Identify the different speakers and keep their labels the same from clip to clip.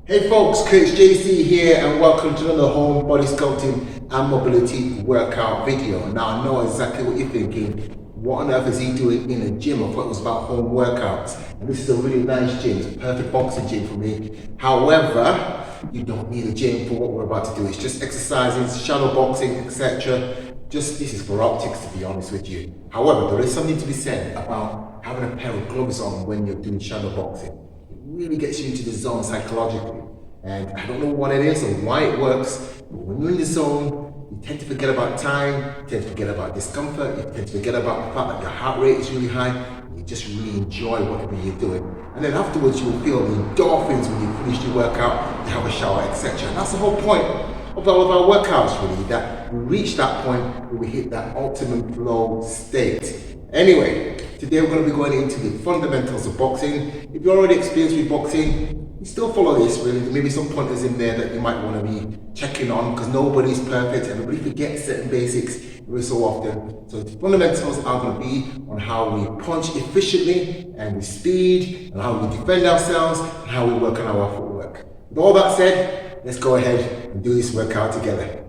Speaker 1: Hey folks, Coach Jayci here and welcome to another home body sculpting and mobility workout video. Now I know exactly what you're thinking. What on earth is he doing in a gym? I thought it was about home workouts. And this is a really nice gym. It's a perfect boxing gym for me. However, you don't need a gym for what we're about to do. It's just exercises, shadow boxing, etc. This is for optics, to be honest with you. However, there is something to be said about having a pair of gloves on when you're doing shadow boxing. It really gets you into the zone psychologically. And I don't know what it is or why it works, but when you're in the zone, you tend to forget about time, you tend to forget about discomfort, you tend to forget about the fact that your heart rate is really high, and you just really enjoy whatever you're doing. And then afterwards you will feel the endorphins when you finish your workout, you have a shower, etc. And that's the whole point of all of our workouts really, that we reach that point where we hit that ultimate flow state. Anyway, today we're going to be going into the fundamentals of boxing. If you're already experienced with boxing, you still follow this really. There may be some pointers in there that you might want to be checking on because nobody's perfect. Everybody forgets certain basics every so often. So the fundamentals are going to be on how we punch efficiently and with speed, and how we defend ourselves, and how we work on our footwork. With all that said, let's go ahead and do this workout together.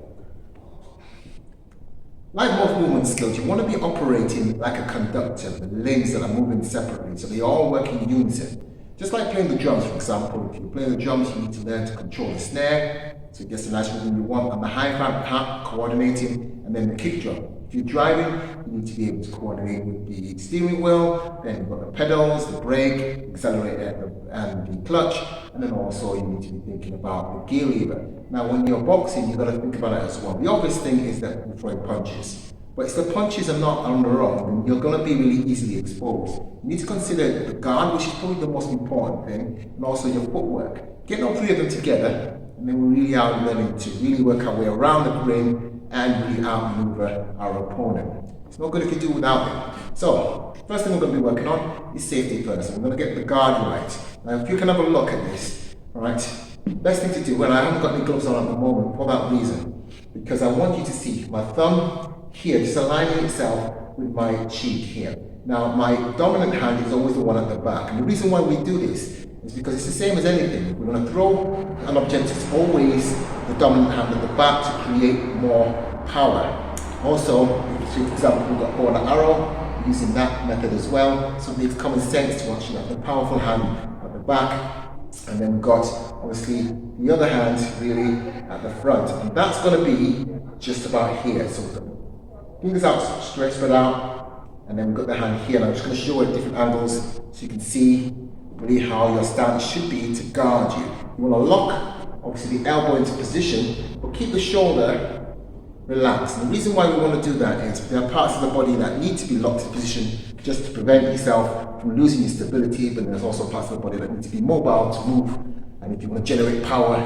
Speaker 1: Like most movement skills, you want to be operating like a conductor, the limbs that are moving separately, so they all work in unison. Just like playing the drums, for example. If you're playing the drums, you need to learn to control the snare, so it gets the nice rhythm you want, and the hi-hat, coordinating, and then the kick drum. If you're driving, you need to be able to coordinate with the steering wheel, then you've got the pedals, the brake, accelerator, and the clutch, and then also you need to be thinking about the gear lever. Now when you're boxing, you've got to think about it as well. The obvious thing is that you're throwing punches. But if the punches are not on their own, then you're going to be really easily exposed. You need to consider the guard, which is probably the most important thing, and also your footwork. Getting all three of them together, and then we really are learning to really work our way around the ring and really outmaneuver our opponent. It's not good if you do without it. So, first thing we're going to be working on is safety first. We're going to get the guard right. Now, if you can have a look at this, alright, best thing to do, well, I haven't got any gloves on at the moment for that reason, because I want you to see my thumb here, just aligning itself with my cheek here. Now, my dominant hand is always the one at the back. And the reason why we do this is because it's the same as anything. We're going to throw an object, it's always the dominant hand at the back to create more power. Also, for example, we've got bow and arrow, using that method as well. So it makes common sense to actually have the powerful hand at the back. And then we've got, obviously, the other hand really at the front. And that's going to be just about here. So we've got fingers out, straight spread out, and then we've got the hand here. And I'm just going to show you at different angles so you can see really how your stance should be to guard you. You want to lock, obviously, the elbow into position, but keep the shoulder relaxed. And the reason why we want to do that is there are parts of the body that need to be locked in position just to prevent yourself from losing your stability, but there's also parts of the body that need to be mobile to move. And if you want to generate power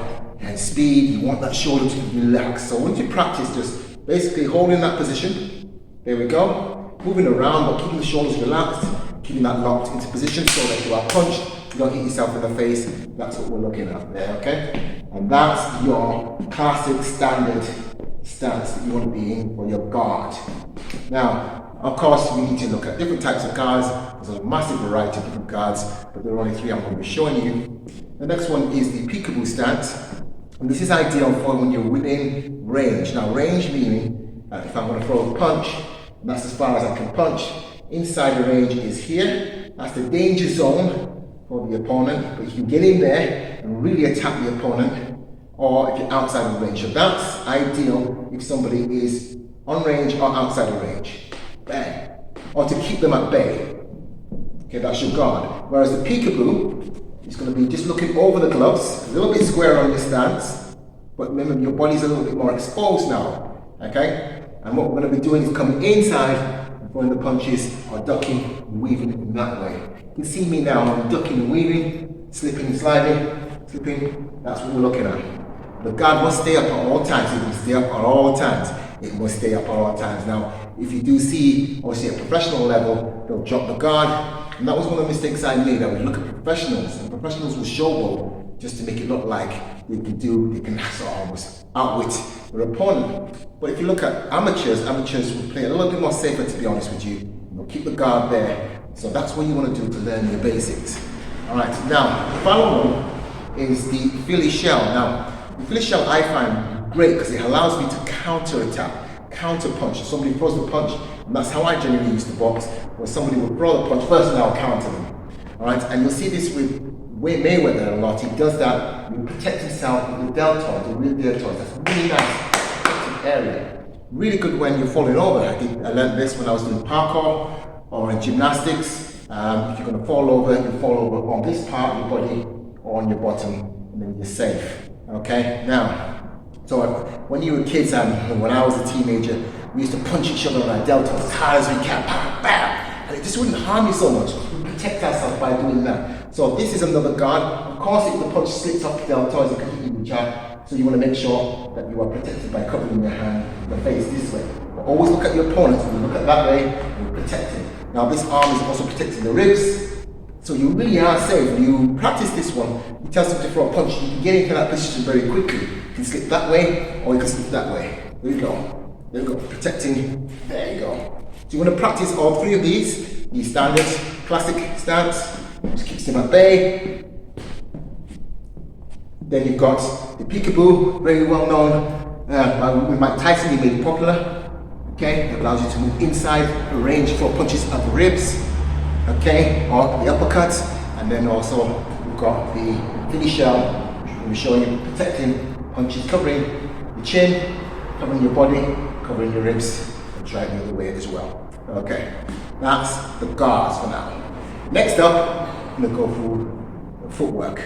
Speaker 1: and speed, you want that shoulder to be relaxed. So once you practice just basically holding that position, there we go, moving around but keeping the shoulders relaxed, keeping that locked into position so that you are punched, you don't hit yourself in the face. That's what we're looking at there, okay? And that's your classic standard stance that you want to be in for your guard. Now, of course, we need to look at different types of guards. There's a massive variety of different guards, but there are only three I'm going to be showing you. The next one is the peekaboo stance. And this is ideal for when you're within range. Now, range meaning that if I'm going to throw a punch, and that's as far as I can punch, inside the range is here. That's the danger zone for the opponent. But you can get in there and really attack the opponent, or if you're outside the range. So that's ideal if somebody is on range or outside the range. Bang. Or to keep them at bay. Okay, that's your guard. Whereas the peekaboo, it's going to be just looking over the gloves, a little bit square on your stance, but remember your body's a little bit more exposed now, okay? And what we're going to be doing is coming inside and throwing the punches or ducking and weaving in that way. You can see me now, I'm ducking and weaving, slipping and sliding, slipping, that's what we're looking at. The guard must stay up at all times, it must stay up at all times. It must stay up at all times. Now, if you do see, obviously at professional level, they'll drop the guard. And that was one of the mistakes I made. I would look at professionals, and professionals will showboat just to make it look like they can sort of almost outwit their opponent. But if you look at amateurs will play a little bit more safer, to be honest with you. They'll keep the guard there. So that's what you want to do to learn your basics. All right, now, the final one is the Philly shell. Now, the Philly shell I find great because it allows me to counter attack, counter punch. If somebody throws the punch, and that's how I generally used to box, where somebody would throw the punch first and I'll counter them. Alright, and you'll see this with Mayweather a lot. He does that, he protects himself with the deltoids, the rear deltoids. That's really nice protected area. Really good when you're falling over. I learned this when I was doing parkour or in gymnastics. If you're going to fall over, you fall over on this part of your body or on your bottom, and then you're safe. Okay, now, so when you were kids and when I was a teenager, we used to punch each other on our deltoids as hard as we can, bam, bam, and it just wouldn't harm you so much. We protect ourselves by doing that. So this is another guard. Of course, if the punch slips off the deltoids, it can hit you in the jab. So you want to make sure that you are protected by covering your hand, the face this way. But always look at your opponent. When you look at that way, you're protected. Now this arm is also protecting the ribs. So you really are safe. When you practice this one, you tell someone to throw a punch, you can get into that position very quickly. You can slip that way, or you can slip that way. There you go. There you go. Protecting. There you go. So you want to practice all three of these standard, classic stance. Just keeps them at bay. Then you've got the peekaboo, very well known. With Mike Tyson, he made it popular. Okay, it allows you to move inside the range for punches at the ribs. Okay, or the uppercut. And then also we've got the Philly shell. We're showing you protecting punches, covering the chin, covering your body, covering your ribs, and trying the other way as well. Okay, that's the guards for now. Next up, I'm going to go through the footwork.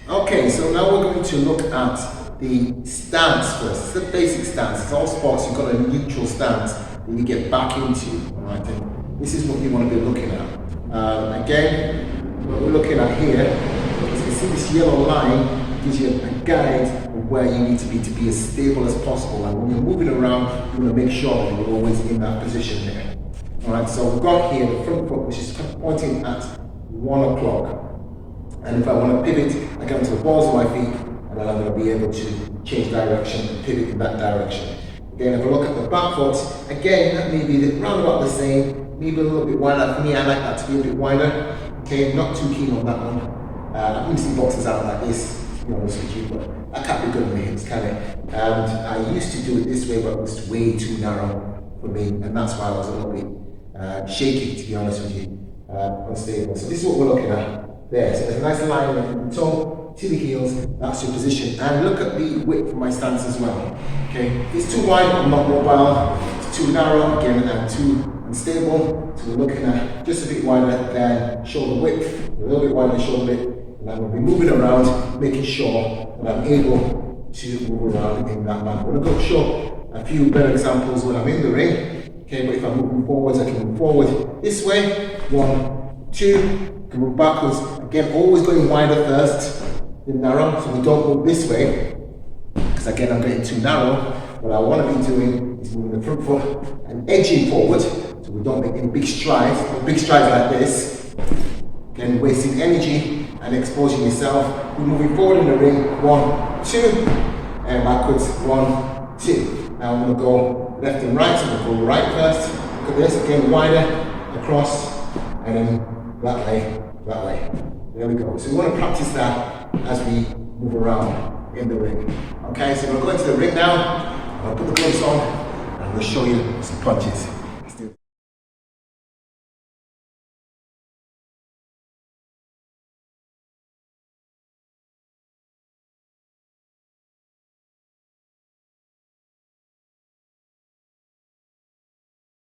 Speaker 1: Okay, so now we're going to look at the stance first. It's the basic stance. It's all sports, you've got a neutral stance that you get back into. Alright, and this is what you want to be looking at. Again, what we're looking at here, as you can see this yellow line gives you a guide of where you need to be as stable as possible. And when you're moving around, you want to make sure that you're always in that position there. Alright, so we've got here the front foot, which is pointing at 1 o'clock. And if I want to pivot, I get onto the balls of my feet, and then I'm going to be able to change direction and pivot in that direction. Again, if I look at the back foot, again, that may be round about the same, maybe a little bit wider. For me, I like that to be a bit wider. Okay, not too keen on that one. I've been seeing boxes out like this, to be honest with you, but I can't be good on the hips, can it? And I used to do it this way, but it was way too narrow for me, and that's why I was a little bit shaky, to be honest with you, unstable. So this is what we're looking at. There, so there's a nice line from the toe to the heels, that's your position. And look at the width of my stance as well. Okay, if it's too wide, I'm not mobile. If it's too narrow, again, I'm too unstable. So we're looking at just a bit wider than shoulder width, a little bit wider than shoulder width. And I'm going to be moving around, making sure that I'm able to move around in that manner. We're going to show a few better examples when I'm in the ring. Okay, but if I'm moving forwards, I can move forward this way. 1, 2. Can move backwards, again always going wider first, then narrow, so we don't move this way, because again I'm getting too narrow. What I want to be doing is moving the front foot and edging forward, so we don't make any big strides like this, again wasting energy and exposing yourself. We're moving forward in the ring, 1, 2, and backwards, 1, 2. Now I'm going to go left and right, so we'll go right first, look at this, again wider, across, and then that way, that way. There we go. So we want to practice that as we move around in the ring. Okay, so we're going to the ring now. I'll put the gloves on and we'll show you some punches.